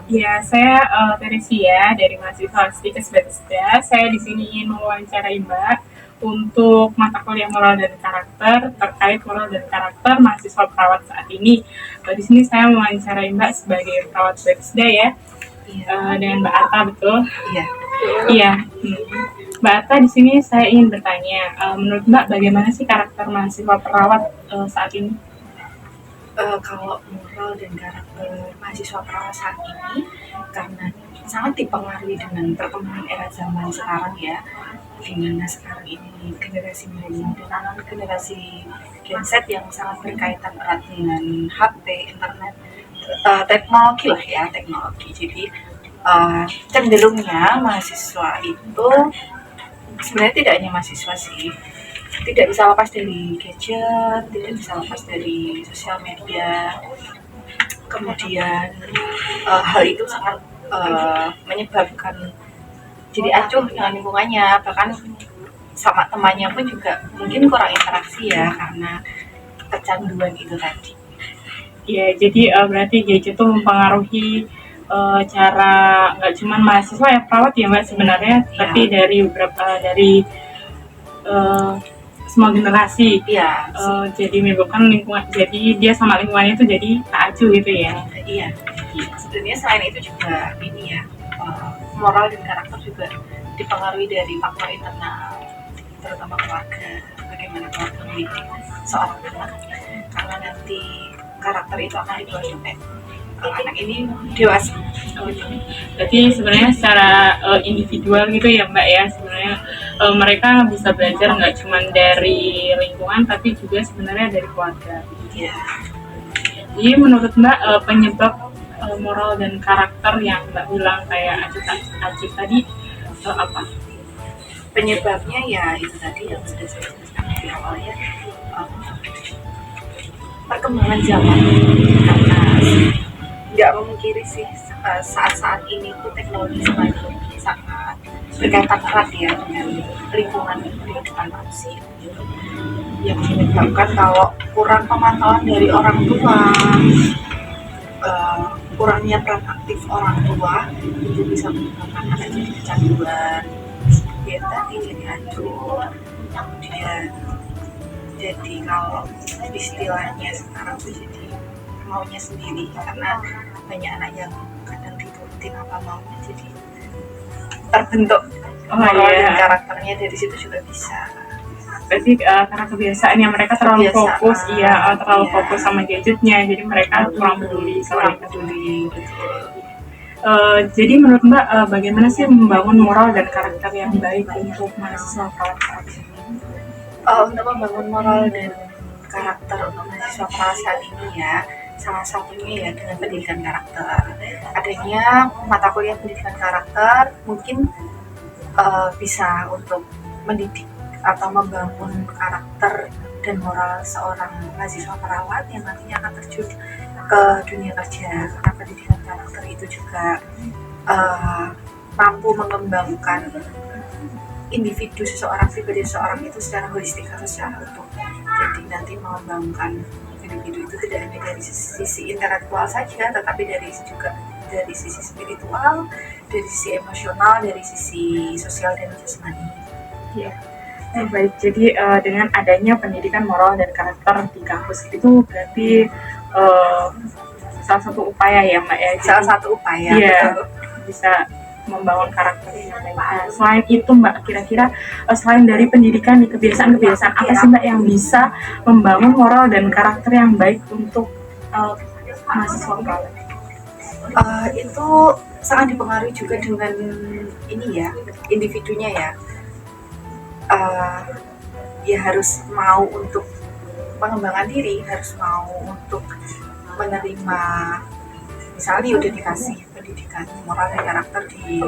Ya, saya Teresia dari mahasiswa Stikes Bethesda. Saya di sini ingin mewawancarai Mbak untuk mata kuliah moral dan karakter terkait moral dan karakter mahasiswa perawat saat ini. Di sini saya mewawancarai Mbak sebagai perawat Bethesda ya, dengan Mbak Arta betul? Iya. Iya. Mbak Arta di sini saya ingin bertanya, menurut Mbak bagaimana sih karakter mahasiswa perawat saat ini? Kalau moral dan karakter mahasiswa perawat saat ini karena sangat dipengaruhi dengan perkembangan era zaman sekarang ya, di mana sekarang ini generasi milenial dan anak generasi Gen Z yang sangat berkaitan erat dengan HP, internet, teknologi lah ya, teknologi. Jadi cenderungnya mahasiswa itu sebenarnya tidak hanya mahasiswa sih, tidak bisa lepas dari gadget, tidak bisa lepas dari sosial media. Kemudian hal itu sangat menyebabkan jadi acuh dengan lingkungannya, bahkan sama temannya pun juga mungkin kurang interaksi ya karena kecanduan itu tadi. Ya, jadi berarti gadget itu mempengaruhi cara nggak cuma mahasiswa ya perawat ya Mbak sebenarnya, Ya. tapi dari beberapa dari uh, semua generasi. Iya. Jadi menyebabkan lingkungan, jadi dia sama lingkungannya itu jadi tak acuh gitu ya. Iya. Sebenarnya selain itu juga ini ya, moral dan karakter juga dipengaruhi dari faktor internal, terutama keluarga. Bagaimana keluarga mendidik seorang anak, karena nanti karakter itu akan dibawa sampai anak ini dewasa. Berarti sebenarnya secara individual gitu ya Mbak ya, sebenarnya mereka bisa belajar nggak cuma dari lingkungan tapi juga sebenarnya dari keluarga. Iya. Jadi menurut Mbak penyebab moral dan karakter yang Mbak bilang kayak acuh tadi apa? Penyebabnya ya itu tadi yang sudah saya jelaskan di awalnya, perkembangan zaman, karena nggak memungkiri sih saat-saat ini tuh teknologi semakin sangat berkaitan erat ya dengan lingkungan kehidupan manusia, yang menyebabkan kalau kurang pemantauan dari orang tua, kurangnya peran aktif orang tua itu bisa menyebabkan anak jadi kecanduan, dia tadi jadi acuh, kemudian jadi kalau istilahnya sekarang tuh jadi maunya sendiri, karena banyak anak yang kadang diturutin apa maunya, jadi terbentuk moral dan karakternya dari situ juga bisa. Berarti karena kebiasaannya mereka terlalu fokus, terlalu fokus sama gadgetnya, jadi mereka kurang peduli sama peduli. Jadi menurut Mbak bagaimana sih membangun moral dan karakter yang baik untuk mahasiswa perawat saat ini? Untuk membangun moral dan karakter untuk mahasiswa perawat saat ini ya, salah satunya ya dengan pendidikan karakter. Adanya mata kuliah pendidikan karakter mungkin bisa untuk mendidik atau membangun karakter dan moral seorang mahasiswa perawat yang nantinya akan terjun ke dunia kerja. Karena pendidikan karakter itu juga mampu mengembangkan individu seseorang, pribadi seseorang itu secara holistik atau secara utuh. Jadi nanti mengembangkan individu itu tidak hanya dari sisi intelektual saja, tetapi dari sisi spiritual, dari sisi emosional, dari sisi sosial dan jasmani. Ya. Baik, jadi dengan adanya pendidikan moral dan karakter di kampus itu berarti salah satu upaya ya Mbak ya. Salah satu upaya. Iya, bisa membangun karakter yang baik. Nah, selain itu Mbak, kira-kira selain dari pendidikan, kebiasaan-kebiasaan apa sih Mbak yang bisa membangun moral dan karakter yang baik untuk mahasiswa perawat? Itu sangat dipengaruhi juga dengan ini ya, individunya ya. Ya harus mau untuk mengembangkan diri, harus mau untuk menerima, misalnya udah dikasih pendidikan moral dan karakter di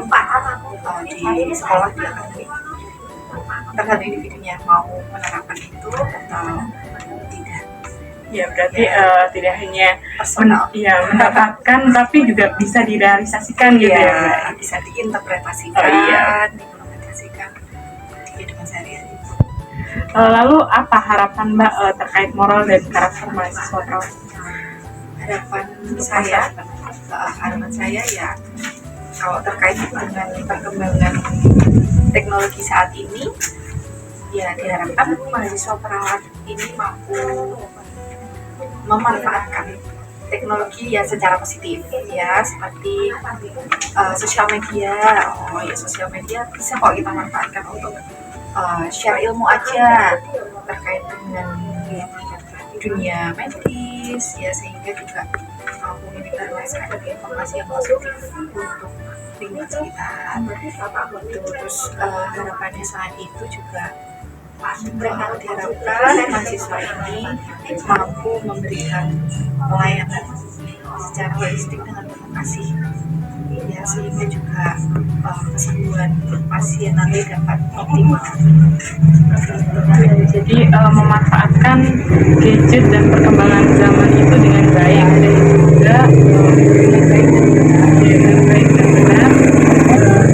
sekolah, di akademik, tergantung individunya mau menerapkan itu atau tidak. Ya berarti tidak hanya mendapatkan tapi juga bisa direalisasikan gitu ya, bisa diinterpretasikan, diimplementasikan di kehidupan sehari-hari. Lalu apa harapan Mbak terkait moral dan karakter mahasiswa perawat? Harapan saya harapan saya ya kalau terkait dengan perkembangan teknologi saat ini ya diharapkan mahasiswa perawat ini mampu memanfaatkan teknologi ya secara positif ya, seperti sosial media. Sosial media bisa kok kita manfaatkan untuk share ilmu aja terkait dengan dunia medis ya, sehingga juga mampu menyebarluaskan informasi yang positif untuk lingkungan sekitar. Terus harapannya saat itu juga diharapkan mahasiswa ini mampu memberikan pelayanan secara holistik dengan penuh kasih ya, sehingga juga kesembuhan pasien nanti dapat optimal. Jadi memanfaatkan gadget dan perkembangan zaman itu dengan baik dan juga dengan baik dan benar,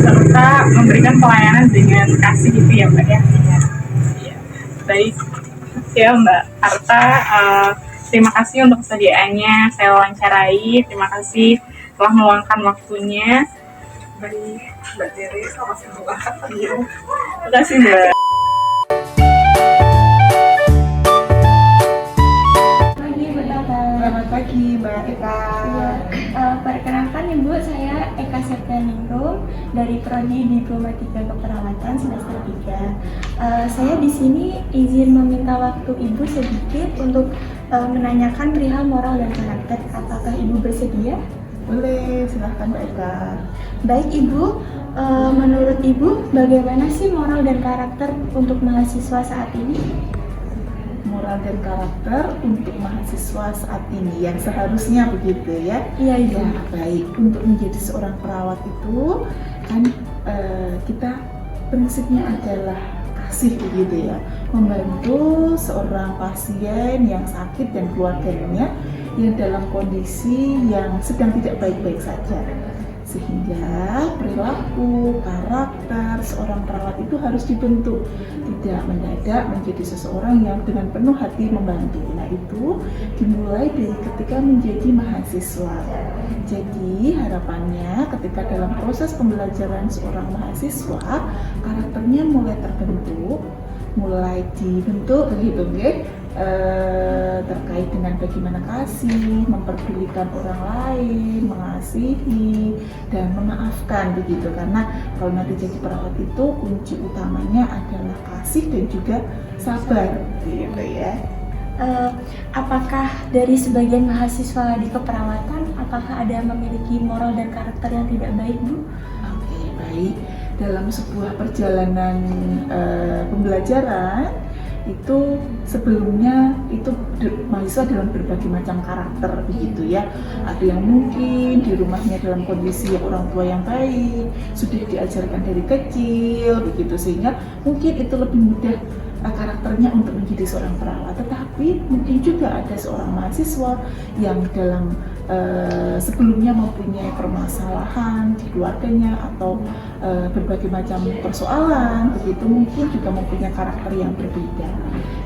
serta memberikan pelayanan dengan kasih gitu ya Mbak ya. Baik ya Mbak Arta, terima kasih untuk kesediaannya saya wawancarai. Terima kasih telah meluangkan waktunya. Baik, Mbak Tere, sama-sama. Terima kasih Mbak. Selamat pagi Mbak Eka. Perkenalkan Ibu, saya Eka Septianingrum dari Prodi Diplomatika Keperawatan semester 3. Saya di sini izin meminta waktu Ibu sedikit untuk menanyakan perihal moral dan karakter. Apakah Ibu bersedia? Boleh, silahkan Mbak Eka. Baik Ibu, menurut Ibu bagaimana sih moral dan karakter untuk mahasiswa saat ini? Moral dan karakter untuk mahasiswa saat ini yang seharusnya begitu ya. Iya Ibu. Ya, baik. Untuk menjadi seorang perawat itu kan kita prinsipnya adalah kasih begitu ya, membantu seorang pasien yang sakit dan keluarganya yang dalam kondisi yang sedang tidak baik-baik saja, sehingga perilaku karakter seorang perawat itu harus dibentuk, tidak mendadak menjadi seseorang yang dengan penuh hati membantu. Nah, itu dimulai dari ketika menjadi mahasiswa. Jadi harapannya ketika dalam proses pembelajaran seorang mahasiswa, karakternya mulai terbentuk, mulai dibentuk begitu ya, terkait dengan bagaimana kasih, memperdulikan orang lain, mengasihi, dan memaafkan begitu. Karena kalau nanti jadi perawat itu kunci utamanya adalah kasih dan juga sabar gitu ya. Apakah dari sebagian mahasiswa di keperawatan, apakah ada yang memiliki moral dan karakter yang tidak baik, Bu? Oke, baik. Dalam sebuah perjalanan pembelajaran itu sebelumnya itu mahasiswa dalam berbagai macam karakter begitu ya. Ada yang mungkin di rumahnya dalam kondisi orang tua yang baik, sudah diajarkan dari kecil begitu, sehingga mungkin itu lebih mudah karakternya untuk menjadi seorang perawat. Tetapi mungkin juga ada seorang mahasiswa yang dalam sebelumnya mempunyai permasalahan di keluarganya atau berbagai macam persoalan begitu, mungkin juga mempunyai karakter yang berbeda,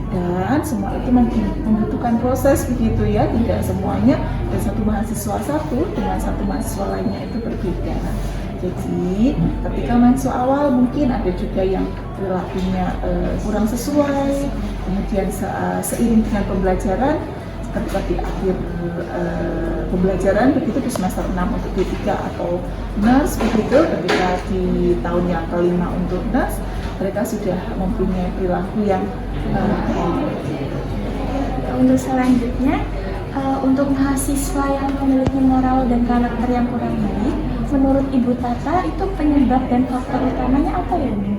dan semua itu membutuhkan proses begitu ya. Tidak semuanya dari satu mahasiswa satu dengan satu mahasiswa lainnya itu berbeda. Jadi ketika mahasiswa awal mungkin ada juga yang perilakunya kurang sesuai, kemudian seiring dengan pembelajaran ketika di akhir pembelajaran begitu di semester 6 untuk D3 atau nurse begitu, ketika di tahun yang kelima untuk nurse mereka sudah mempunyai perilaku yang Untuk selanjutnya, untuk mahasiswa yang memiliki moral dan karakter yang kurang baik, menurut Ibu Tata itu penyebab dan faktor utamanya apa ya, Bu?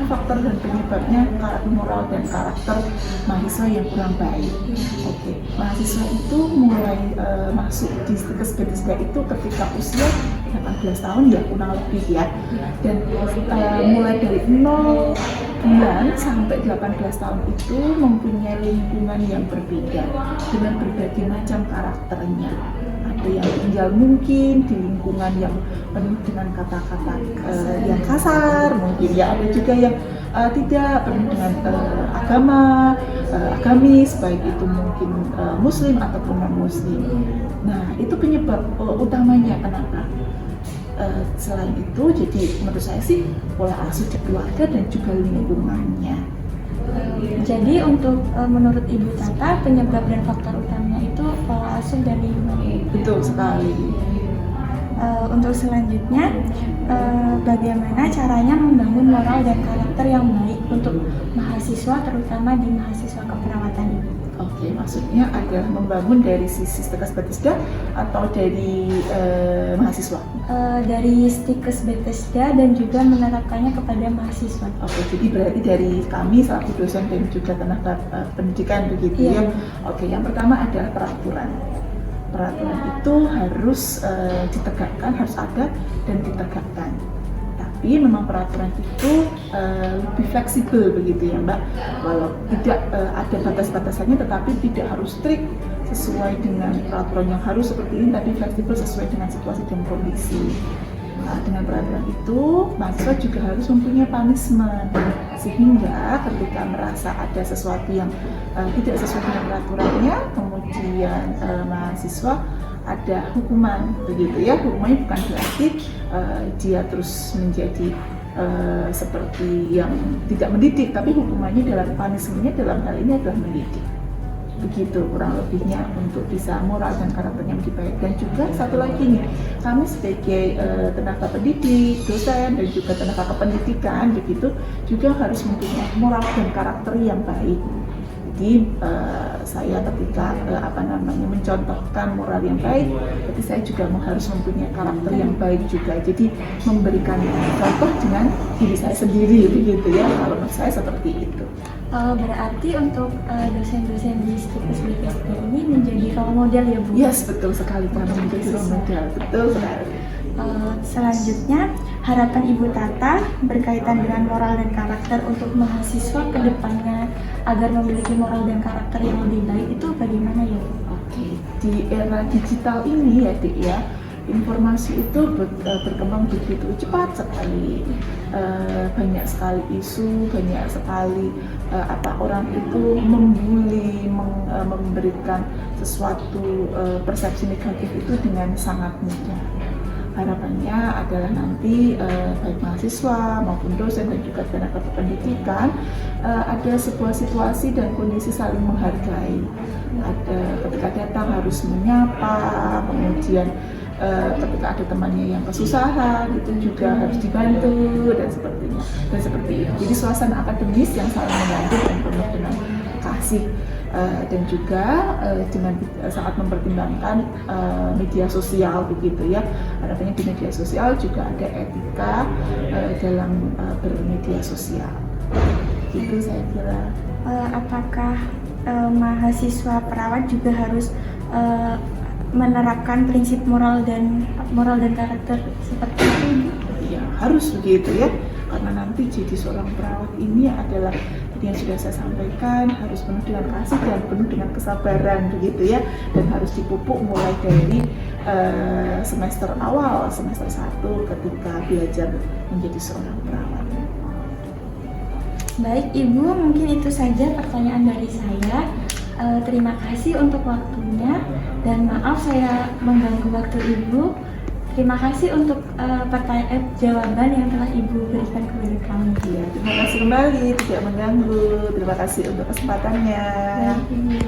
Faktor dan penyebabnya moral dan karakter mahasiswa yang kurang baik. Oke, mahasiswa itu mulai masuk di kesebetisda itu ketika usia 18 tahun ya kurang lebih ya, dan mulai dari 0 bulan sampai 18 tahun itu mempunyai lingkungan yang berbeda dengan berbagai macam karakternya. Ada ada yang tinggal mungkin di lingkungan yang penuh dengan kata-kata yang kasar, mungkin ya ada juga yang tidak penuh dengan agamis, baik itu mungkin muslim ataupun non muslim. Nah itu penyebab utamanya kenapa. Selain itu, jadi menurut saya sih pola asuh keluarga dan juga lingkungannya. Jadi untuk menurut Ibu Tata, penyebab dan faktor utamanya itu pola asuh dan lingkungan. Betul sekali. Untuk selanjutnya, bagaimana caranya membangun moral dan karakter yang baik untuk mahasiswa, terutama di mahasiswa keperawatan ini? Oke, maksudnya adalah membangun dari sisi Stikes Bethesda atau dari mahasiswa? Dari Stikes Bethesda dan juga menerapkannya kepada mahasiswa. Oke, jadi berarti dari kami selaku dosen dan juga tenaga pendidikan begitu ya. Oke, yang pertama adalah peraturan. Peraturan itu harus ditegakkan, harus ada dan ditegakkan. Tapi memang peraturan itu lebih fleksibel begitu ya Mbak. Walau tidak ada batas-batasannya, tetapi tidak harus strict sesuai dengan peraturan yang harus seperti ini, tapi fleksibel sesuai dengan situasi dan kondisi. Dengan peraturan itu, mahasiswa juga harus mempunyai punishment, sehingga ketika merasa ada sesuatu yang tidak sesuai dengan peraturannya, kemudian mahasiswa ada hukuman begitu ya. Hukumannya bukan berarti dia terus menjadi seperti yang tidak mendidik, tapi hukumannya dalam punishment-nya dalam hal ini adalah mendidik. Begitu kurang lebihnya untuk bisa moral dan karakternya lebih baik. Dan juga satu lagi nih, kami sebagai tenaga pendidik, dosen dan juga tenaga kependidikan begitu juga harus mempunyai moral dan karakter yang baik. Jadi saya ketika mencontohkan moral yang baik, tapi saya juga harus mempunyai karakter yang baik juga. Jadi memberikan contoh dengan diri saya sendiri begitu ya. Kalau menurut saya seperti itu. Berarti untuk dosen-dosen di Stikes Bethesda ini menjadi role model ya Bu? Yes, betul sekali, kami menjadi role model, betul sekali. Selanjutnya, harapan Ibu Tata berkaitan dengan moral dan karakter untuk mahasiswa ke depannya agar memiliki moral dan karakter yang lebih baik itu bagaimana ya Bu? Oke, di era digital ini ya Dik ya, informasi itu berkembang begitu cepat sekali. Banyak sekali isu, banyak sekali orang itu membuli, memberikan sesuatu persepsi negatif itu dengan sangat mudah. Harapannya adalah nanti baik mahasiswa maupun dosen dan juga tenaga pendidikan ada sebuah situasi dan kondisi saling menghargai. Ada ketika datang harus menyapa, kemudian ketika ada temannya yang kesusahan itu juga harus dibantu dan seperti itu. Jadi suasana akademis yang saling membantu dan penuh dengan kasih. Dan juga dengan sangat mempertimbangkan media sosial begitu ya. Harapannya di media sosial juga ada etika dalam bermedia sosial. Gitu saya kira. Apakah mahasiswa perawat juga harus menerapkan prinsip moral dan karakter seperti itu? Ya harus begitu ya. Karena nanti jadi seorang perawat ini adalah yang sudah saya sampaikan, harus penuh dengan kasih dan penuh dengan kesabaran begitu ya, dan harus dipupuk mulai dari semester awal, semester 1 ketika belajar menjadi seorang perawat. Baik Ibu, mungkin itu saja pertanyaan dari saya. Terima kasih untuk waktunya dan maaf saya mengganggu waktu Ibu. Terima kasih untuk jawaban yang telah Ibu berikan kepada kami. Ya, terima kasih kembali, tidak mengganggu. Terima kasih untuk kesempatannya. Baik, Ibu.